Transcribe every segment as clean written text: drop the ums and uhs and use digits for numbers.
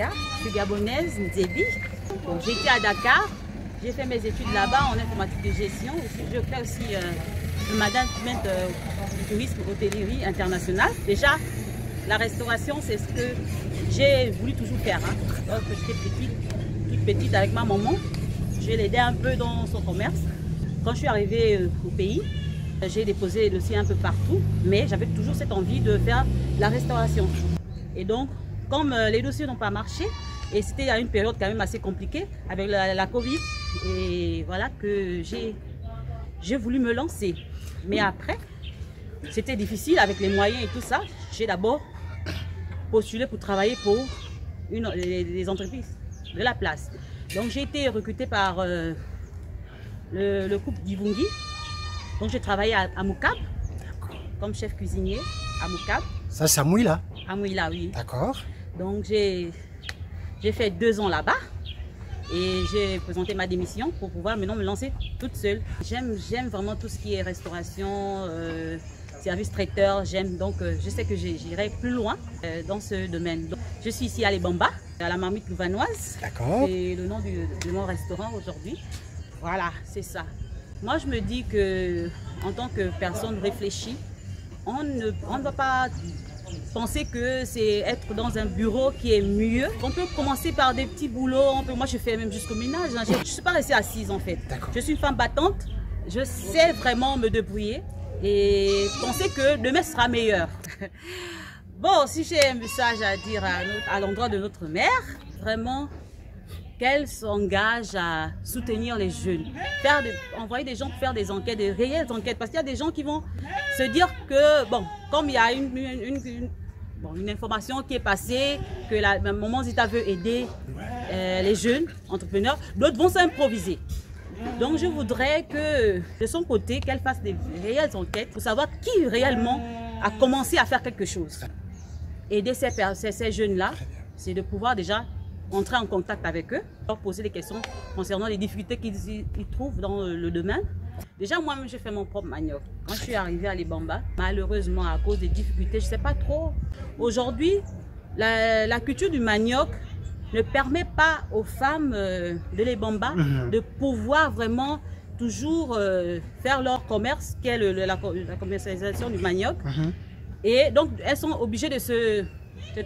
Chinga, je suis gabonaise, Nzebi. J'ai été à Dakar, j'ai fait mes études là-bas en informatique de gestion. Je fais aussi le management du tourisme, hôtellerie internationale. Déjà, la restauration, c'est ce que j'ai voulu toujours faire. Lorsque j'étais toute petite avec ma maman, je l'aidais un peu dans son commerce. Quand je suis arrivée au pays, j'ai déposé le dossier un peu partout, mais j'avais toujours cette envie de faire la restauration. Et donc, comme les dossiers n'ont pas marché, et c'était à une période quand même assez compliquée avec la Covid, et voilà que j'ai voulu me lancer. Mais après, c'était difficile avec les moyens et tout ça. J'ai d'abord postulé pour travailler pour les entreprises de la place. Donc j'ai été recrutée par le couple d'Ivungi. Donc j'ai travaillé à Moukab comme chef cuisinier à Moukab. Ça c'est à Mouila? À Mouila, oui. D'accord. Donc j'ai fait 2 ans là-bas et j'ai présenté ma démission pour pouvoir maintenant me lancer toute seule. J'aime vraiment tout ce qui est restauration, service traiteur, j'aime. Donc je sais que j'irai plus loin dans ce domaine. Donc, je suis ici à Lebamba, à la Marmite Louvainoise. D'accord. C'est le nom de mon restaurant aujourd'hui. Voilà, c'est ça. Moi je me dis que en tant que personne réfléchie, on ne va pas penser que c'est être dans un bureau qui est mieux. On peut commencer par des petits boulots. Moi, je fais même jusqu'au ménage. Je ne suis pas restée assise en fait. Je suis une femme battante. Je sais vraiment me débrouiller et penser que demain sera meilleur. Bon, si j'ai un message à dire à l'endroit de notre mère, vraiment qu'elle s'engage à soutenir les jeunes, envoyer des gens pour faire des enquêtes, des réelles enquêtes, parce qu'il y a des gens qui vont se dire que, bon, comme il y a une information qui est passée, que la maman Zita veut aider les jeunes entrepreneurs, d'autres vont s'improviser. Donc je voudrais que, de son côté, qu'elle fasse des réelles enquêtes pour savoir qui réellement a commencé à faire quelque chose. Aider ces jeunes-là, c'est de pouvoir déjà entrer en contact avec eux, leur poser des questions concernant les difficultés qu'ils trouvent dans le domaine. Déjà, moi-même, j'ai fait mon propre manioc. Quand je suis arrivée à Lebamba, malheureusement, à cause des difficultés, je ne sais pas trop. Aujourd'hui, la culture du manioc ne permet pas aux femmes de Lebamba de pouvoir vraiment toujours faire leur commerce, qui est la commercialisation du manioc. Et donc, elles sont obligées de se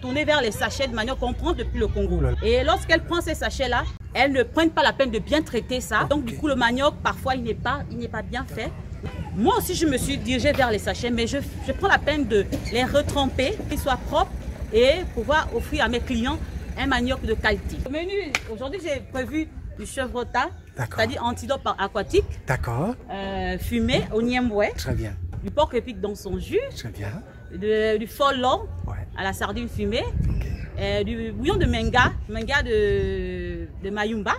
tourner vers les sachets de manioc qu'on prend depuis le Congo. Et lorsqu'elle prend ces sachets-là, elles ne prennent pas la peine de bien traiter ça. Donc du coup, le manioc, parfois, il n'est pas bien fait. Moi aussi, je me suis dirigée vers les sachets, mais je prends la peine de les retremper, qu'ils soient propres et pouvoir offrir à mes clients un manioc de qualité. Au menu, aujourd'hui, j'ai prévu du chevreauta, c'est-à-dire antilope aquatique. D'accord. Fumé au niemboué. Très bien. Du porc épic dans son jus. Très bien. Du folon à la sardine fumée, du bouillon de menga de mayumba,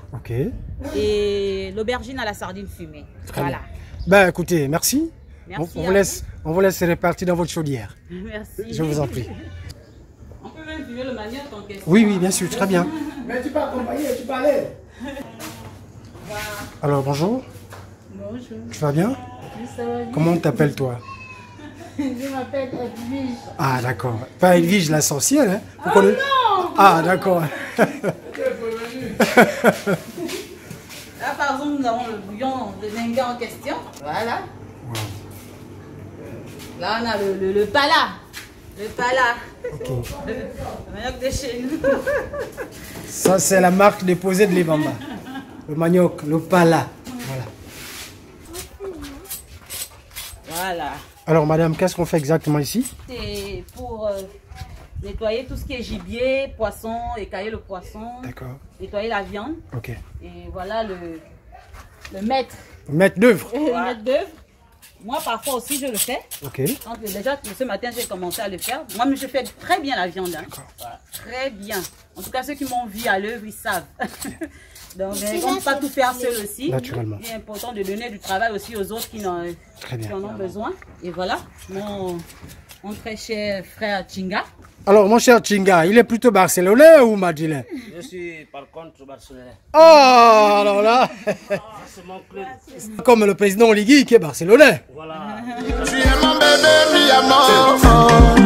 et l'aubergine à la sardine fumée. Voilà. Ben écoutez, merci. Merci on vous laisse répartir dans votre chaudière. Merci. Je vous en prie. On peut même fumer le manioc en question. Oui, bien sûr, très bien. Mais tu peux accompagner, tu peux aller. Alors bonjour. Bonjour. Tu vas bien? Oui, ça va bien. Comment t'appelles-toi? Je m'appelle Edwige. Ah d'accord. Pas Edwige la sorcière, hein? Oh non! Ah d'accord. Là par exemple, nous avons le bouillon de menga en question. Voilà. Wow. Là on a le pala. Le pala. Le manioc de chez nous. Ça c'est la marque déposée de Lebamba. Le manioc, le pala. Voilà. Voilà. Alors madame, qu'est-ce qu'on fait exactement ici? C'est pour nettoyer tout ce qui est gibier, poisson, écailler le poisson. D'accord. Nettoyer la viande. Ok. Et voilà le maître. Maître d'œuvre. Le maître d'œuvre. Moi parfois aussi je le fais. Ok. Déjà ce matin j'ai commencé à le faire. Moi je fais très bien la viande. Hein. Voilà. Très bien. En tout cas ceux qui m'ont vu à l'œuvre ils savent. Donc, on ne peut pas tout faire seul aussi. Naturellement. Il est important de donner du travail aussi aux autres qui en ont besoin. Et voilà, mon très cher frère Chinga. Alors, mon cher Chinga, il est plutôt barcelonais ou madrilène? Je suis par contre barcelonais. Oh, alors là, c'est mon club. Comme le président Oligui qui est barcelonais. Voilà. Tu es mon bébé, mi amor.